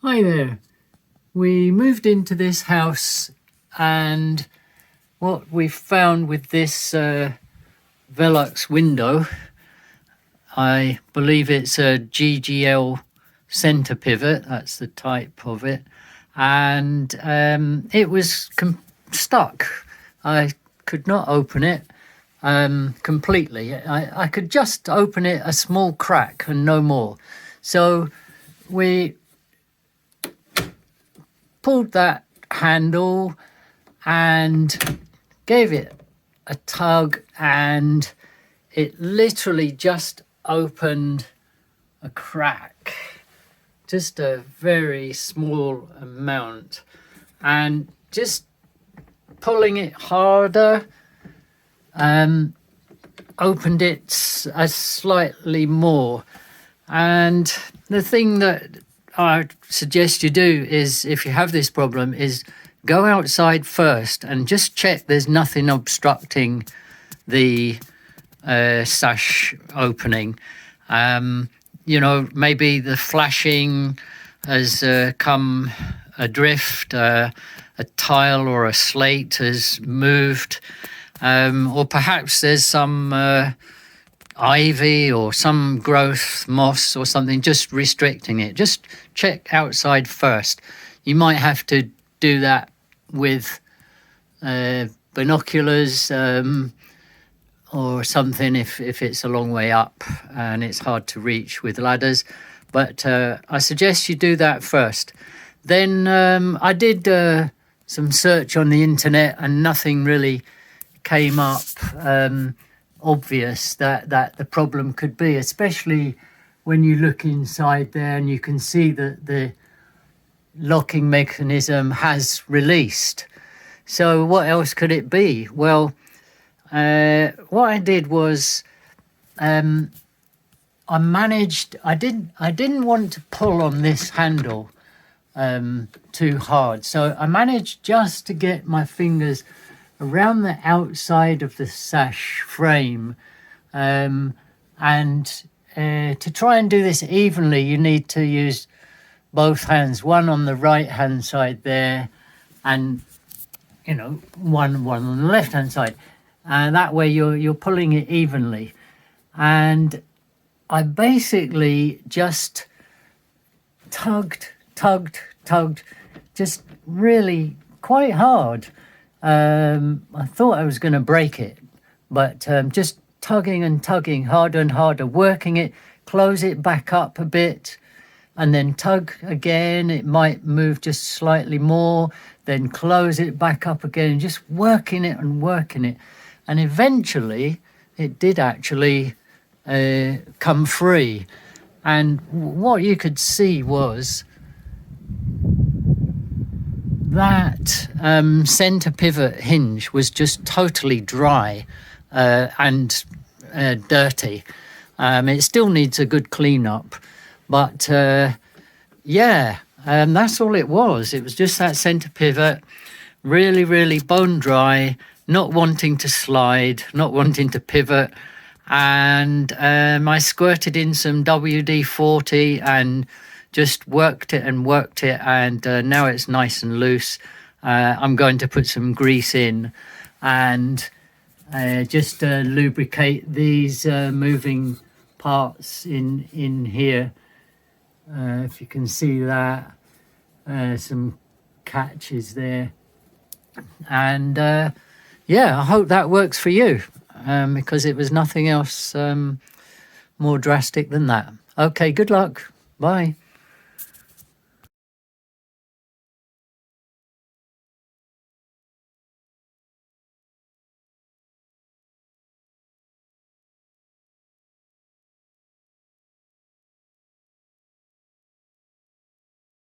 Hi there. We moved into this house, and what we found with this Velux window, I believe it's a GGL center pivot, that's the type of it, and it was stuck. I could not open it completely. I could just open it a small crack and no more. So we pulled that handle and gave it a tug, and it literally just opened a crack, just a very small amount, and just pulling it harder opened it slightly more. And the thing that I suggest you do is, if you have this problem, is go outside first and just check there's nothing obstructing the sash opening. Maybe the flashing has come adrift, a tile or a slate has moved, or perhaps there's some ivy or some growth, moss or something just restricting it. Just check outside first. You might have to do that with binoculars or something if it's a long way up and it's hard to reach with ladders. But I suggest you do that first. Then I did some search on the internet, and nothing really came up obvious that the problem could be, especially when you look inside there and you can see that the locking mechanism has released. So what else could it be? Well, what I did was I didn't want to pull on this handle too hard, so I managed just to get my fingers around the outside of the sash frame, and to try and do this evenly you need to use both hands, one on the right hand side there and one on the left hand side, and that way you're pulling it evenly. And I basically just tugged just really quite hard. I thought I was going to break it, but just tugging and tugging harder and harder, working it, close it back up a bit, and then tug again. It might move just slightly more, then close it back up again, just working it. And eventually it did actually come free. And what you could see was that center pivot hinge was just totally dry and dirty. It still needs a good cleanup, but that's all it was. It was just that center pivot, really, really bone dry, not wanting to slide, not wanting to pivot. And I squirted in some WD-40 and just worked it, and now it's nice and loose. I'm going to put some grease in and just lubricate these moving parts in here. If you can see that, some catches there. And I hope that works for you, because it was nothing else more drastic than that. Okay, good luck. Bye.